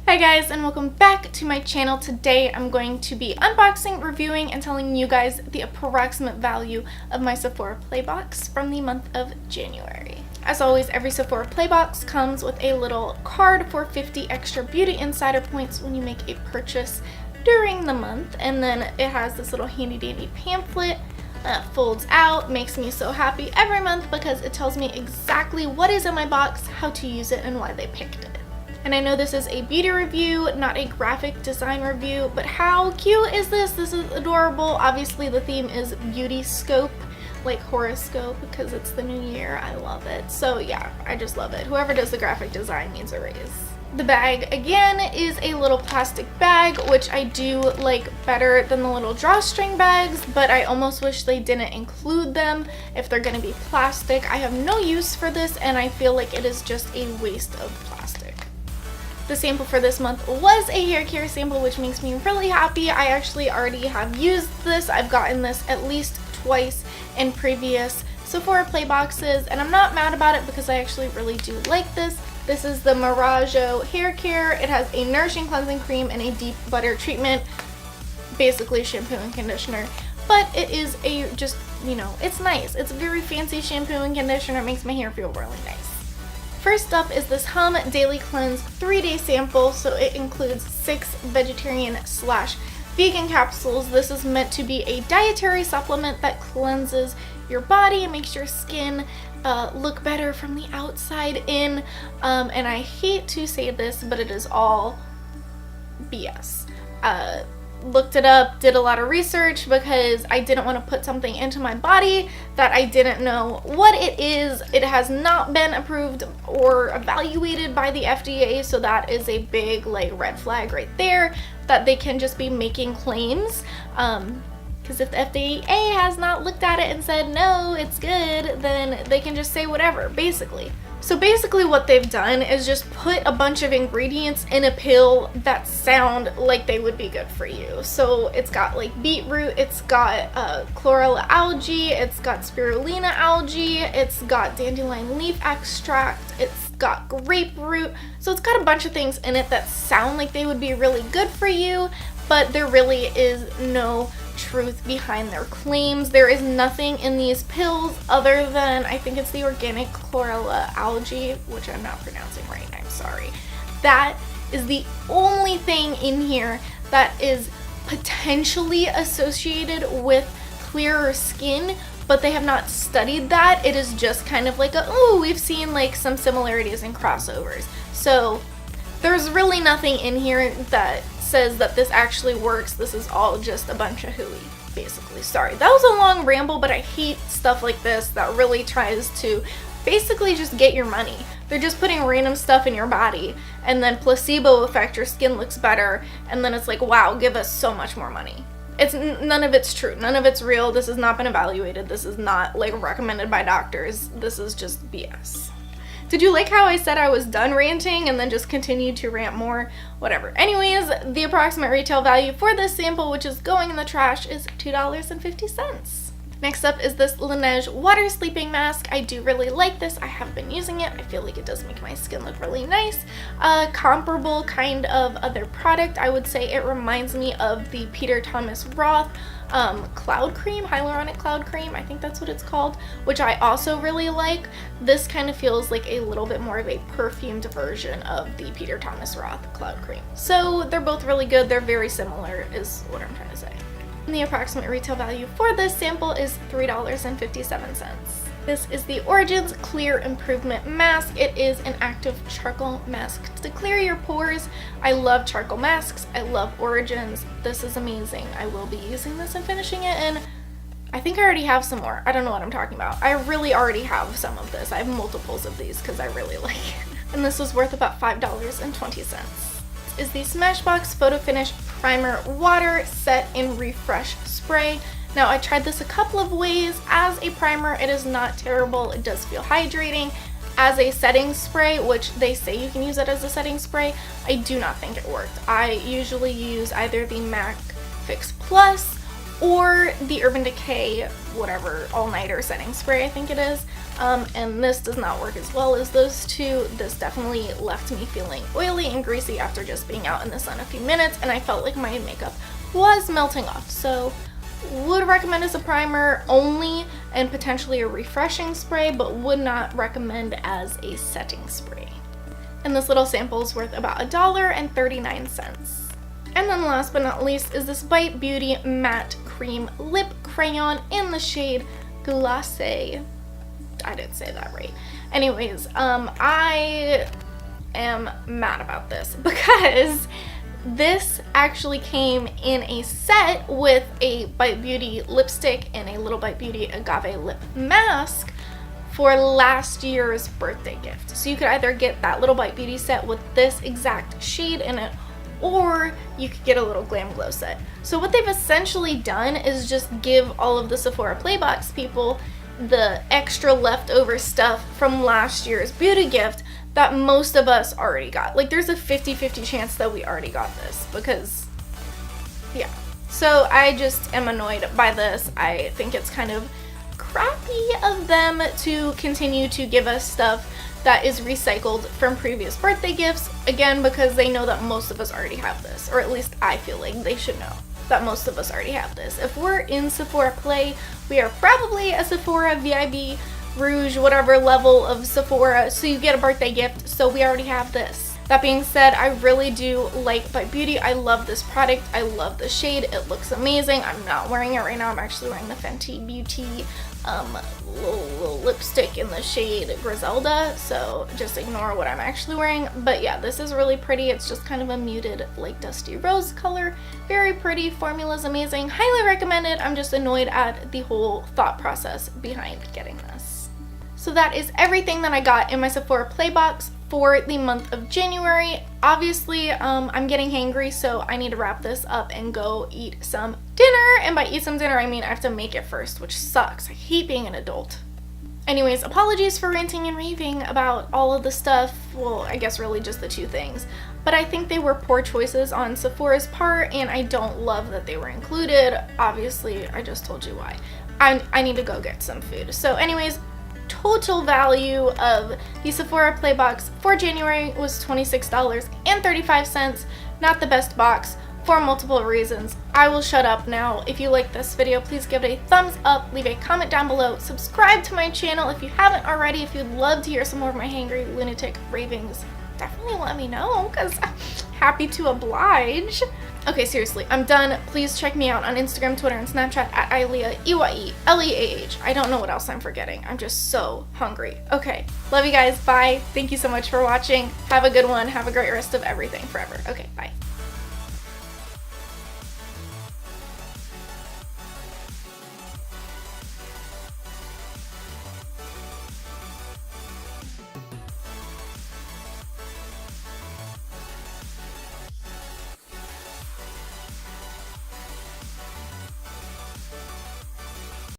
Hi guys, and welcome back to my channel. Today I'm going to be unboxing, reviewing, and telling you guys the approximate value of my Sephora Playbox from the month of January. As always, every Sephora Playbox comes with a little card for 50 extra beauty insider points when you make a purchase during the month, and then it has this little handy dandy pamphlet that folds out. Makes me so happy every month because it tells me exactly what is in my box, how to use it, and why they picked it. And I know this is a beauty review, not a graphic design review, but how cute is this? This is adorable. Obviously the theme is beauty scope, like horoscope, because it's the new year. I love it. So yeah, I just love it. Whoever does the graphic design needs a raise. The bag, again, is a little plastic bag, which I do like better than the little drawstring bags, but I almost wish they didn't include them if they're going to be plastic. I have no use for this, and I feel like it is just a waste of plastic. The sample for this month was a hair care sample, which makes me really happy. I actually already have used this. I've gotten this at least twice in previous Sephora Playboxes, and I'm not mad about it because I actually really do like this. This is the Miraggio hair care. It has a nourishing cleansing cream and a deep butter treatment, basically shampoo and conditioner, but it is a just, you know, it's nice. It's a very fancy shampoo and conditioner. It makes my hair feel really nice. First up is this Hum Daily Cleanse 3-day sample. So it includes 6 vegetarian/vegan capsules. This is meant to be a dietary supplement that cleanses your body and makes your skin look better from the outside in. And I hate to say this, but it is all BS. Looked it up, did a lot of research because I didn't want to put something into my body that I didn't know what it is. It has not been approved or evaluated by the FDA, so that is a big like red flag right there, that they can just be making claims. Because if the FDA has not looked at it and said no, it's good, then they can just say whatever, basically. So basically what they've done is just put a bunch of ingredients in a pill that sound like they would be good for you. So it's got like beetroot, it's got chlorella algae, it's got spirulina algae, it's got dandelion leaf extract, it's got grapefruit. So it's got a bunch of things in it that sound like they would be really good for you, but there really is no truth behind their claims. There is nothing in these pills other than, I think it's the organic chlorella algae, which I'm not pronouncing right, I'm sorry. That is the only thing in here that is potentially associated with clearer skin, but they have not studied that. It is just kind of like we've seen like some similarities and crossovers. So there's really nothing in here that says that this actually works. This is all just a bunch of hooey, basically. Sorry, that was a long ramble, but I hate stuff like this that really tries to basically just get your money. They're just putting random stuff in your body and then placebo effect, your skin looks better, and then it's like, wow, give us so much more money. It's none of it's true, none of it's real. This has not been evaluated. This is not like recommended by doctors. This is just BS. Did you like how I said I was done ranting and then just continued to rant more? Whatever. Anyways, the approximate retail value for this sample, which is going in the trash, is $2.50. Next up is this Laneige water sleeping mask. I do really like this. I have been using it. I feel like it does make my skin look really nice. Comparable kind of other product. I would say it reminds me of the Peter Thomas Roth cloud cream, hyaluronic cloud cream, I think that's what it's called, which I also really like. This kind of feels like a little bit more of a perfumed version of the Peter Thomas Roth cloud cream. So they're both really good. They're very similar is what I'm trying to say. And the approximate retail value for this sample is $3.57. This is the Origins Clear Improvement Mask. It is an active charcoal mask to clear your pores. I love charcoal masks. I love Origins. This is amazing. I will be using this and finishing it, and I think I already have some more. I don't know what I'm talking about. I really already have some of this. I have multiples of these because I really like it. And this was worth about $5.20. Is the Smashbox Photo Finish Primer Water Set in Refresh Spray. Now I tried this a couple of ways. As a primer, it is not terrible. It does feel hydrating. As a setting spray, which they say you can use it as a setting spray, I do not think it worked. I usually use either the MAC Fix Plus or the Urban Decay, whatever, all-nighter setting spray, I think it is. And this does not work as well as those two. This definitely left me feeling oily and greasy after just being out in the sun a few minutes, and I felt like my makeup was melting off. So would recommend as a primer only and potentially a refreshing spray, but would not recommend as a setting spray. And this little sample is worth about $1.39. And then last but not least is this Bite Beauty Matte Cream Lip Crayon in the shade Glacé. I didn't say that right. Anyways, I am mad about this because this actually came in a set with a Bite Beauty lipstick and a little Bite Beauty Agave lip mask for last year's birthday gift. So you could either get that little Bite Beauty set with this exact shade in it, or you could get a little Glam Glow set. So what they've essentially done is just give all of the Sephora Playbox people the extra leftover stuff from last year's beauty gift that most of us already got. Like, there's a 50-50 chance that we already got this because, yeah. So I just am annoyed by this. I think it's kind of crappy of them to continue to give us stuff that is recycled from previous birthday gifts, again, because they know that most of us already have this, or at least I feel like they should know that most of us already have this. If we're in Sephora Play, we are probably a Sephora VIB, Rouge, whatever level of Sephora, so you get a birthday gift, so we already have this. That being said, I really do like Bite Beauty. I love this product. I love the shade. It looks amazing. I'm not wearing it right now. I'm actually wearing the Fenty Beauty little lipstick in the shade Griselda, so just ignore what I'm actually wearing. But yeah, this is really pretty. It's just kind of a muted, like, dusty rose color. Very pretty. Formula's amazing. Highly recommended. I'm just annoyed at the whole thought process behind getting this. So that is everything that I got in my Sephora Play box for the month of January. Obviously, I'm getting hangry, so I need to wrap this up and go eat some dinner. And by eat some dinner, I mean I have to make it first, which sucks. I hate being an adult. Anyways, apologies for ranting and raving about all of the stuff. Well, I guess really just the two things. But I think they were poor choices on Sephora's part, and I don't love that they were included. Obviously, I just told you why. I need to go get some food. So anyways, total value of the Sephora Play box for January was $26.35. Not the best box for multiple reasons. I will shut up now. If you like this video, please give it a thumbs up, leave a comment down below, subscribe to my channel if you haven't already. If you'd love to hear some more of my hangry lunatic ravings, definitely let me know, because I'm happy to oblige. Okay, seriously, I'm done. Please check me out on Instagram, Twitter, and Snapchat at Eyeleah, EYELEAH. I don't know what else I'm forgetting. I'm just so hungry. Okay, love you guys. Bye. Thank you so much for watching. Have a good one. Have a great rest of everything forever. Okay, bye.